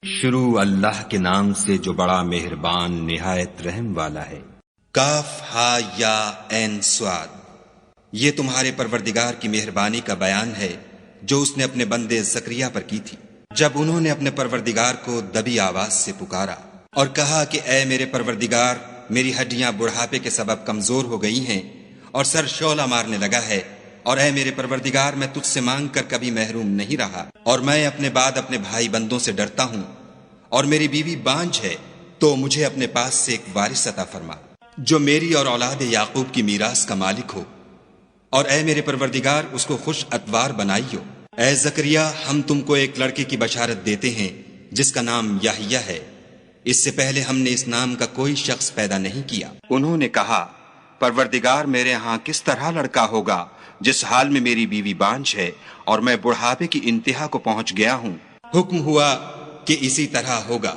شروع اللہ کے نام سے جو بڑا مہربان نہایت رحم والا ہے۔ کاف ہا یا عین صاد، یہ تمہارے پروردگار کی مہربانی کا بیان ہے جو اس نے اپنے بندے زکریا پر کی تھی، جب انہوں نے اپنے پروردگار کو دبی آواز سے پکارا اور کہا کہ اے میرے پروردگار، میری ہڈیاں بڑھاپے کے سبب کمزور ہو گئی ہیں اور سر شعلہ مارنے لگا ہے، اور اے میرے پروردگار، میں تجھ سے مانگ کر کبھی محروم نہیں رہا، اور میں اپنے بعد اپنے بھائی بندوں سے ڈرتا ہوں، اور میری بیوی بانجھ ہے، تو مجھے اپنے پاس سے ایک وارث عطا فرما جو میری اور اولاد یعقوب کی میراث کا مالک ہو، اور اے میرے پروردگار اس کو خوش اتوار بنائیو۔ اے زکریا، ہم تم کو ایک لڑکے کی بشارت دیتے ہیں جس کا نام یحییٰ ہے، اس سے پہلے ہم نے اس نام کا کوئی شخص پیدا نہیں کیا۔ انہوں نے کہا، پروردگار، میرے ہاں کس طرح لڑکا ہوگا جس حال میں میری بیوی بانجھ ہے اور میں بڑھاپے کی انتہا کو پہنچ گیا ہوں؟ حکم ہوا کہ اسی طرح ہوگا۔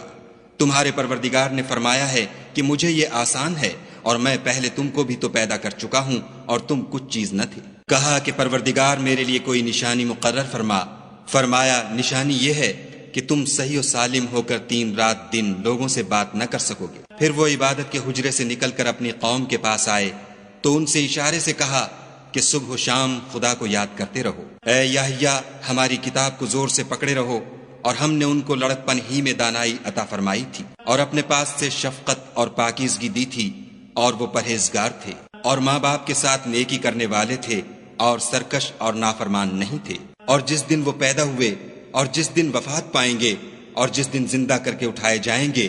تمہارے پروردگار نے فرمایا ہے کہ مجھے یہ آسان ہے، اور میں پہلے تم کو بھی تو پیدا کر چکا ہوں اور تم کچھ چیز نہ تھے۔ کہا کہ پروردگار میرے لیے کوئی نشانی مقرر فرما۔ فرمایا، نشانی یہ ہے کہ تم صحیح و سالم ہو کر 3 رات دن لوگوں سے بات نہ کر سکو گے۔ پھر وہ عبادت کے حجرے سے نکل کر اپنی قوم کے پاس آئے تو ان سے اشارے سے کہا کہ صبح و شام خدا کو یاد کرتے رہو۔ اے یحییٰ، ہماری کتاب کو زور سے پکڑے رہو، اور ہم نے ان کو لڑکپن ہی میں دانائی عطا فرمائی تھی، اور اپنے پاس سے شفقت اور پاکیزگی دی تھی، اور وہ پرہیزگار تھے، اور ماں باپ کے ساتھ نیکی کرنے والے تھے، اور سرکش اور نافرمان نہیں تھے۔ اور جس دن وہ پیدا ہوئے، اور جس دن وفات پائیں گے، اور جس دن زندہ کر کے اٹھائے جائیں گے،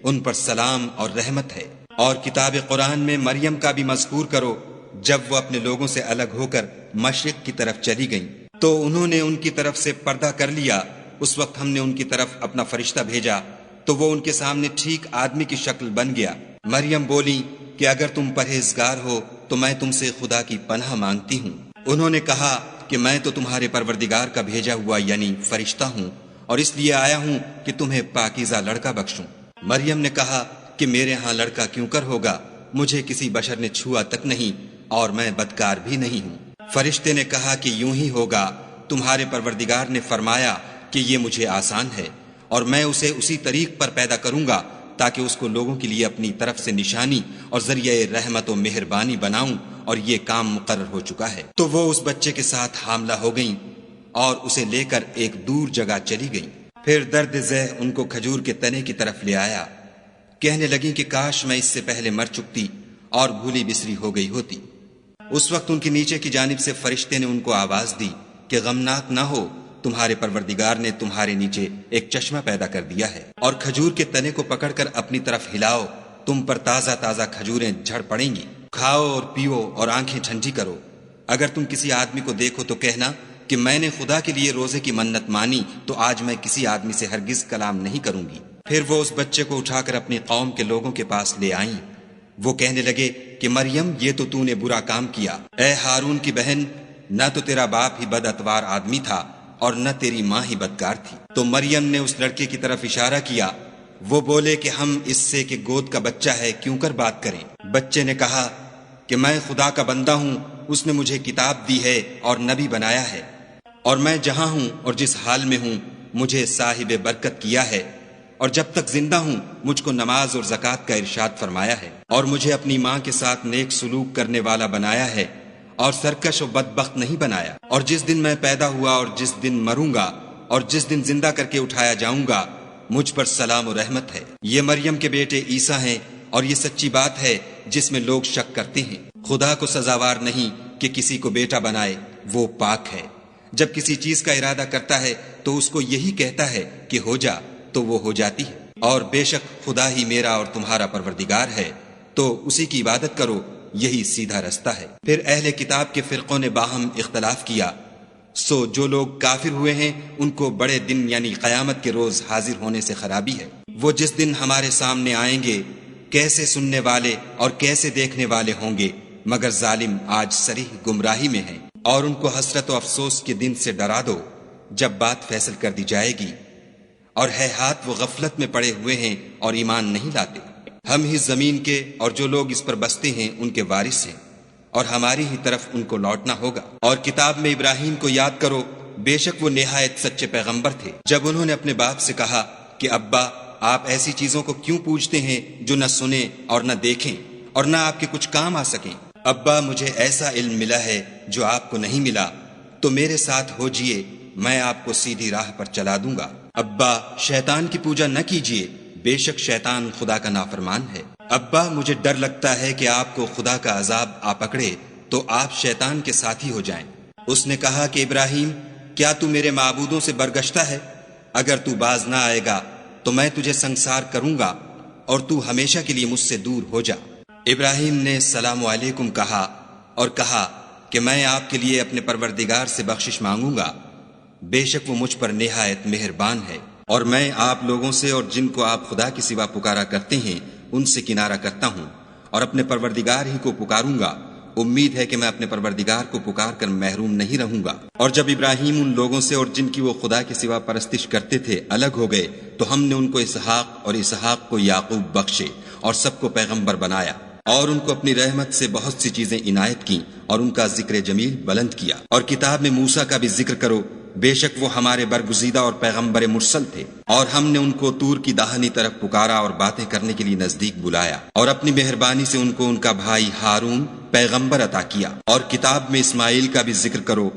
ان پر سلام اور رحمت ہے۔ اور کتاب قرآن میں مریم کا بھی مذکور کرو، جب وہ اپنے لوگوں سے الگ ہو کر مشرق کی طرف چلی گئیں تو انہوں نے ان کی طرف سے پردہ کر لیا۔ اس وقت ہم نے ان کی طرف اپنا فرشتہ بھیجا تو وہ ان کے سامنے ٹھیک آدمی کی شکل بن گیا۔ مریم بولی کہ اگر تم پرہیزگار ہو تو میں تم سے خدا کی پناہ مانگتی ہوں۔ انہوں نے کہا کہ میں تو تمہارے پروردگار کا بھیجا ہوا یعنی فرشتہ ہوں، اور اس لیے آیا ہوں کہ تمہیں پاکیزہ لڑکا بخشوں۔ مریم نے کہا کہ میرے ہاں لڑکا کیوں کر ہوگا، مجھے کسی بشر نے چھوا تک نہیں، اور میں بدکار بھی نہیں ہوں۔ فرشتے نے کہا کہ یوں ہی ہوگا، تمہارے پروردگار نے فرمایا کہ یہ مجھے آسان ہے، اور میں اسے اسی طریق پر پیدا کروں گا تاکہ اس کو لوگوں کے لیے اپنی طرف سے نشانی اور ذریعہ رحمت و مہربانی بناؤں، اور یہ کام مقرر ہو چکا ہے۔ تو وہ اس بچے کے ساتھ حاملہ ہو گئیں اور اسے لے کر ایک دور جگہ چلی گئیں۔ پھر درد ذہ ان کو کھجور کے تنے کی طرف لے آیا، کہنے لگیں کہ کاش میں اس سے پہلے مر چکتی اور بھولی بسری ہو گئی ہوتی۔ اس وقت ان کے نیچے کی جانب سے فرشتے نے ان کو آواز دی کہ غمناک نہ ہو، تمہارے پروردگار نے تمہارے نیچے ایک چشمہ پیدا کر دیا ہے، اور کھجور کے تنے کو پکڑ کر اپنی طرف ہلاؤ، تم پر تازہ تازہ کھجوریں جھڑ پڑیں گی، کھاؤ اور پیو اور آنکھیں ٹھنڈی کرو۔ اگر تم کسی آدمی کو دیکھو تو کہنا کہ میں نے خدا کے لیے روزے کی منت مانی، تو آج میں کسی آدمی سے ہرگز کلام نہیں کروں گی۔ پھر وہ اس بچے کو اٹھا کر اپنی قوم کے لوگوں کے پاس لے آئیں۔ وہ کہنے لگے کہ مریم، یہ تو نے برا کام کیا۔ اے ہارون کی بہن، نہ تو تیرا باپ ہی بد اتوار آدمی تھا اور نہ تیری ماں ہی بدکار تھی۔ تو مریم نے اس لڑکے کی طرف اشارہ کیا۔ وہ بولے کہ ہم اس سے کہ گود کا بچہ ہے کیوں کر بات کریں۔ بچے نے کہا کہ میں خدا کا بندہ ہوں، اس نے مجھے کتاب دی ہے اور نبی بنایا ہے، اور میں جہاں ہوں اور جس حال میں ہوں مجھے صاحب برکت کیا ہے، اور جب تک زندہ ہوں مجھ کو نماز اور زکوٰۃ کا ارشاد فرمایا ہے، اور مجھے اپنی ماں کے ساتھ نیک سلوک کرنے والا بنایا ہے، اور سرکش و بدبخت نہیں بنایا۔ اور جس دن میں پیدا ہوا اور جس دن مروں گا اور جس دن زندہ کر کے اٹھایا جاؤں گا، مجھ پر سلام و رحمت ہے۔ یہ مریم کے بیٹے عیسیٰ ہیں، اور یہ سچی بات ہے جس میں لوگ شک کرتے ہیں۔ خدا کو سزاوار نہیں کہ کسی کو بیٹا بنائے، وہ پاک ہے۔ جب کسی چیز کا ارادہ کرتا ہے تو اس کو یہی کہتا ہے کہ ہو جا، تو وہ ہو جاتی ہے۔ اور بے شک خدا ہی میرا اور تمہارا پروردگار ہے، تو اسی کی عبادت کرو، یہی سیدھا رستہ ہے۔ پھر اہل کتاب کے فرقوں نے باہم اختلاف کیا، سو جو لوگ کافر ہوئے ہیں ان کو بڑے دن یعنی قیامت کے روز حاضر ہونے سے خرابی ہے۔ وہ جس دن ہمارے سامنے آئیں گے کیسے سننے والے اور کیسے دیکھنے والے ہوں گے، مگر ظالم آج صریح گمراہی میں ہیں۔ اور ان کو حسرت و افسوس کے دن سے ڈرا دو جب بات فیصل کر دی جائے گی، اور ہے ہاتھ وہ غفلت میں پڑے ہوئے ہیں اور ایمان نہیں لاتے۔ ہم ہی زمین کے اور جو لوگ اس پر بستے ہیں ان کے وارث ہیں، اور ہماری ہی طرف ان کو لوٹنا ہوگا۔ اور کتاب میں ابراہیم کو یاد کرو، بے شک وہ نہایت سچے پیغمبر تھے۔ جب انہوں نے اپنے باپ سے کہا کہ ابا آپ ایسی چیزوں کو کیوں پوجتے ہیں جو نہ سنیں اور نہ دیکھیں اور نہ آپ کے کچھ کام آ سکیں؟ ابا مجھے ایسا علم ملا ہے جو آپ کو نہیں ملا، تو میرے ساتھ ہو جئے، میں آپ کو سیدھی راہ پر چلا دوں گا۔ ابا شیطان کی پوجا نہ کیجیے، بے شک شیطان خدا کا نافرمان ہے۔ ابا مجھے ڈر لگتا ہے کہ آپ کو خدا کا عذاب آ پکڑے تو آپ شیطان کے ساتھی ہو جائیں۔ اس نے کہا کہ ابراہیم، کیا تو میرے معبودوں سے برگشتہ ہے؟ اگر تو باز نہ آئے گا تو میں تجھے سنسار کروں گا اور تو ہمیشہ کے لیے مجھ سے دور ہو جا۔ ابراہیم نے السلام علیکم کہا اور کہا کہ میں آپ کے لیے اپنے پروردگار سے بخشش مانگوں گا، بے شک وہ مجھ پر نہایت مہربان ہے، اور میں آپ لوگوں سے اور جن کو آپ خدا کے سوا پکارا کرتے ہیں ان سے کنارہ کرتا ہوں اور اپنے پروردگار ہی کو پکاروں گا۔ امید ہے کہ میں اپنے پروردگار کو پکار کر محروم نہیں رہوں گا۔ اور جب ابراہیم ان لوگوں سے اور جن کی وہ خدا کے سوا پرستش کرتے تھے الگ ہو گئے تو ہم نے ان کو اسحاق اور اسحاق کو یعقوب بخشے اور سب کو پیغمبر بنایا، اور ان کو اپنی رحمت سے بہت سی چیزیں عنایت کی اور ان کا ذکر جمیل بلند کیا۔ اور کتاب میں موسیٰ کا بھی ذکر کرو، بے شک وہ ہمارے برگزیدہ اور پیغمبر مرسل تھے، اور ہم نے ان کو طور کی داہنی طرف پکارا اور باتیں کرنے کے لیے نزدیک بلایا، اور اپنی مہربانی سے ان کو ان کا بھائی ہارون پیغمبر عطا کیا۔ اور کتاب میں اسماعیل کا بھی ذکر کرو،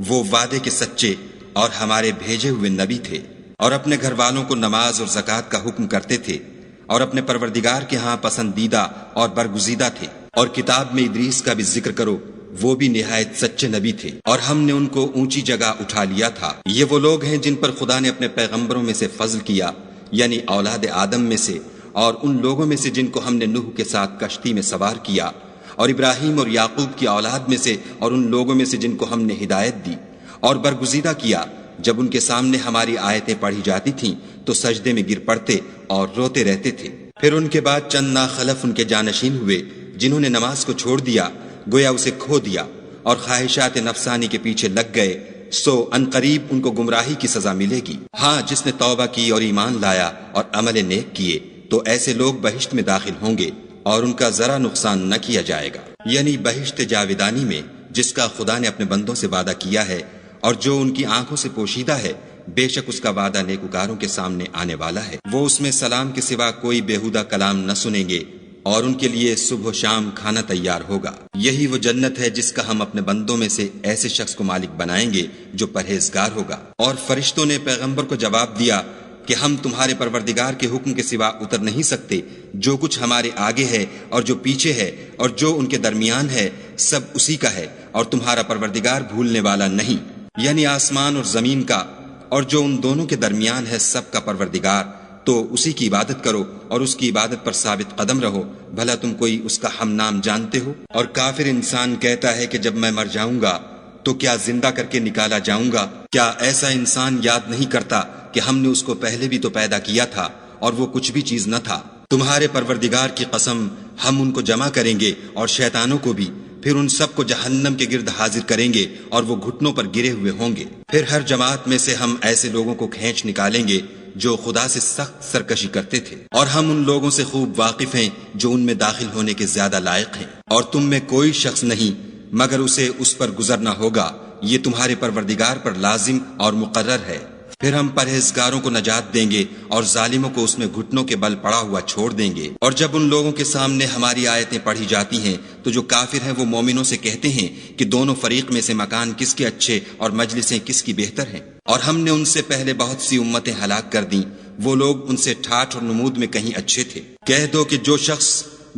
وہ وعدے کے سچے اور ہمارے بھیجے ہوئے نبی تھے، اور اپنے گھر والوں کو نماز اور زکوٰۃ کا حکم کرتے تھے، اور اپنے پروردگار کے ہاں پسندیدہ اور برگزیدہ تھے۔ اور کتاب میں ادریس کا بھی ذکر کرو، وہ بھی نہایت سچے نبی تھے، اور ہم نے ان کو اونچی جگہ اٹھا لیا تھا۔ یہ وہ لوگ ہیں جن پر خدا نے اپنے پیغمبروں میں سے فضل کیا، یعنی اولاد آدم میں سے، اور ان لوگوں میں سے جن کو ہم نے نوح کے ساتھ کشتی میں سوار کیا، اور ابراہیم اور یعقوب کی اولاد میں سے، اور ان لوگوں میں سے جن کو ہم نے ہدایت دی اور برگزیدہ کیا۔ جب ان کے سامنے ہماری آیتیں پڑھی جاتی تھیں تو سجدے میں گر پڑتے اور روتے رہتے تھے۔ پھر ان کے بعد چند ناخلف ان کے جانشین ہوئے جنہوں نے نماز کو چھوڑ دیا، گویا اسے کھو دیا، اور خواہشات نفسانی کے پیچھے لگ گئے، سو عنقریب ان کو گمراہی کی سزا ملے گی۔ ہاں، جس نے توبہ کی اور ایمان لایا اور عمل نیک کیے تو ایسے لوگ بہشت میں داخل ہوں گے اور ان کا ذرا نقصان نہ کیا جائے گا، یعنی بہشت جاودانی میں جس کا خدا نے اپنے بندوں سے وعدہ کیا ہے اور جو ان کی آنکھوں سے پوشیدہ ہے، بے شک اس کا وعدہ نیکوکاروں کے سامنے آنے والا ہے۔ وہ اس میں سلام کے سوا کوئی بیہودہ کلام نہ سنیں گے، اور ان کے لیے صبح و شام کھانا تیار ہوگا۔ یہی وہ جنت ہے جس کا ہم اپنے بندوں میں سے ایسے شخص کو مالک بنائیں گے جو پرہیزگار ہوگا۔ اور فرشتوں نے پیغمبر کو جواب دیا کہ ہم تمہارے پروردگار کے حکم کے سوا اتر نہیں سکتے، جو کچھ ہمارے آگے ہے اور جو پیچھے ہے اور جو ان کے درمیان ہے سب اسی کا ہے، اور تمہارا پروردگار بھولنے والا نہیں، یعنی آسمان اور زمین کا اور جو ان دونوں کے درمیان ہے سب کا پروردگار۔ تو اسی کی عبادت کرو اور اس کی عبادت پر ثابت قدم رہو، بھلا تم کوئی اس کا ہم نام جانتے ہو؟ اور کافر انسان کہتا ہے کہ جب میں مر جاؤں گا تو کیا زندہ کر کے نکالا جاؤں گا؟ کیا ایسا انسان یاد نہیں کرتا کہ ہم نے اس کو پہلے بھی تو پیدا کیا تھا اور وہ کچھ بھی چیز نہ تھا؟ تمہارے پروردگار کی قسم، ہم ان کو جمع کریں گے اور شیطانوں کو بھی، پھر ان سب کو جہنم کے گرد حاضر کریں گے اور وہ گھٹنوں پر گرے ہوئے ہوں گے۔ پھر ہر جماعت میں سے ہم ایسے لوگوں کو کھینچ نکالیں گے جو خدا سے سخت سرکشی کرتے تھے، اور ہم ان لوگوں سے خوب واقف ہیں جو ان میں داخل ہونے کے زیادہ لائق ہیں، اور تم میں کوئی شخص نہیں مگر اسے اس پر گزرنا ہوگا، یہ تمہارے پروردگار پر لازم اور مقرر ہے۔ پھر ہم پرہیزگاروں کو نجات دیں گے اور ظالموں کو اس میں گھٹنوں کے بل پڑا ہوا چھوڑ دیں گے۔ اور جب ان لوگوں کے سامنے ہماری آیتیں پڑھی جاتی ہیں تو جو کافر ہیں وہ مومنوں سے کہتے ہیں کہ دونوں فریق میں سے مکان کس کے اچھے اور مجلسیں کس کی بہتر ہیں، اور ہم نے ان سے پہلے بہت سی امتیں ہلاک کر دیں، وہ لوگ ان سے ٹھاٹھ اور نمود میں کہیں اچھے تھے۔ کہہ دو کہ جو شخص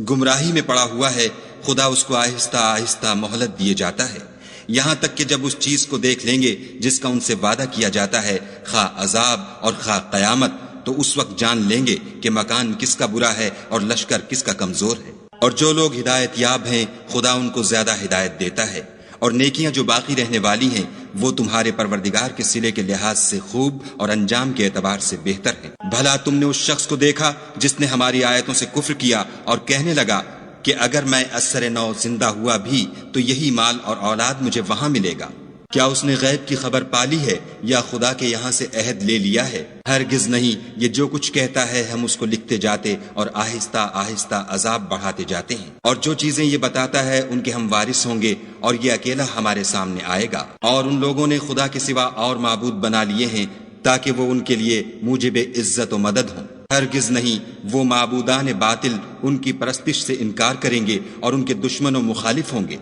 گمراہی میں پڑا ہوا ہے خدا اس کو آہستہ آہستہ مہلت دیے جاتا ہے، یہاں تک کہ جب اس چیز کو دیکھ لیں گے جس کا ان سے وعدہ کیا جاتا ہے، خواہ عذاب اور خواہ قیامت، تو اس وقت جان لیں گے کہ مکان کس کا برا ہے اور لشکر کس کا کمزور ہے۔ اور جو لوگ ہدایت یاب ہیں خدا ان کو زیادہ ہدایت دیتا ہے، اور نیکیاں جو باقی رہنے والی ہیں وہ تمہارے پروردگار کے صلے کے لحاظ سے خوب اور انجام کے اعتبار سے بہتر ہیں۔ بھلا تم نے اس شخص کو دیکھا جس نے ہماری آیتوں سے کفر کیا اور کہنے لگا کہ اگر میں اثر نو زندہ ہوا بھی تو یہی مال اور اولاد مجھے وہاں ملے گا؟ کیا اس نے غیب کی خبر پالی ہے یا خدا کے یہاں سے عہد لے لیا ہے؟ ہرگز نہیں، یہ جو کچھ کہتا ہے ہم اس کو لکھتے جاتے اور آہستہ آہستہ عذاب بڑھاتے جاتے ہیں، اور جو چیزیں یہ بتاتا ہے ان کے ہم وارث ہوں گے، اور یہ اکیلا ہمارے سامنے آئے گا۔ اور ان لوگوں نے خدا کے سوا اور معبود بنا لیے ہیں تاکہ وہ ان کے لیے موجب عزت و مدد ہوں۔ ہرگز نہیں، وہ معبودان باطل ان کی پرستش سے انکار کریں گے اور ان کے دشمن و مخالف ہوں گے۔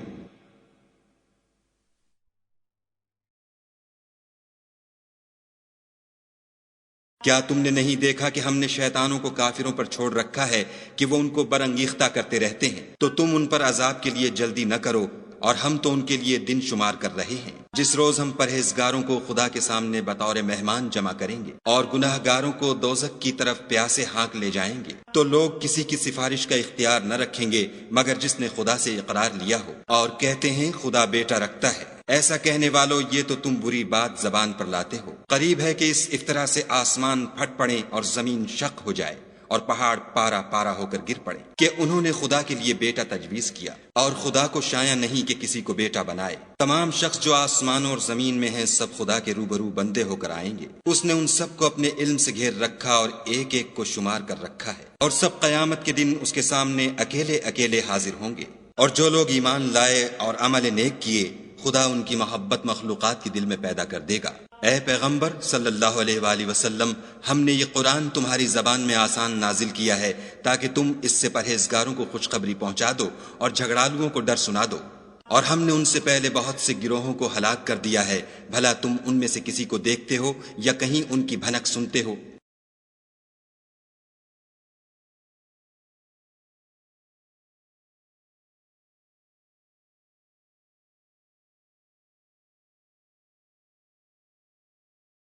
کیا تم نے نہیں دیکھا کہ ہم نے شیطانوں کو کافروں پر چھوڑ رکھا ہے کہ وہ ان کو برانگیختہ کرتے رہتے ہیں؟ تو تم ان پر عذاب کے لیے جلدی نہ کرو، اور ہم تو ان کے لیے دن شمار کر رہے ہیں، جس روز ہم پرہیزگاروں کو خدا کے سامنے بطور مہمان جمع کریں گے اور گناہ گاروں کو دوزخ کی طرف پیاسے ہانک لے جائیں گے۔ تو لوگ کسی کی سفارش کا اختیار نہ رکھیں گے مگر جس نے خدا سے اقرار لیا ہو، اور کہتے ہیں خدا بیٹا رکھتا ہے۔ ایسا کہنے والو، یہ تو تم بری بات زبان پر لاتے ہو۔ قریب ہے کہ اس افطرا سے آسمان پھٹ پڑیں اور زمین شق ہو جائے اور پہاڑ پارا پارا ہو کر گر پڑے کہ انہوں نے خدا کے لیے بیٹا تجویز کیا، اور خدا کو شایع نہیں کہ کسی کو بیٹا بنائے۔ تمام شخص جو آسمانوں اور زمین میں ہیں سب خدا کے روبرو بندے ہو کر آئیں گے۔ اس نے ان سب کو اپنے علم سے گھیر رکھا اور ایک ایک کو شمار کر رکھا ہے، اور سب قیامت کے دن اس کے سامنے اکیلے اکیلے حاضر ہوں گے۔ اور جو لوگ ایمان لائے اور عمل نیک کیے، خدا ان کی محبت مخلوقات کے دل میں پیدا کر دے گا۔ اے پیغمبر صلی اللہ علیہ وآلہ وسلم، ہم نے یہ قرآن تمہاری زبان میں آسان نازل کیا ہے تاکہ تم اس سے پرہیزگاروں کو خوشخبری پہنچا دو اور جھگڑالوؤں کو ڈر سنا دو۔ اور ہم نے ان سے پہلے بہت سے گروہوں کو ہلاک کر دیا ہے، بھلا تم ان میں سے کسی کو دیکھتے ہو یا کہیں ان کی بھنک سنتے ہو؟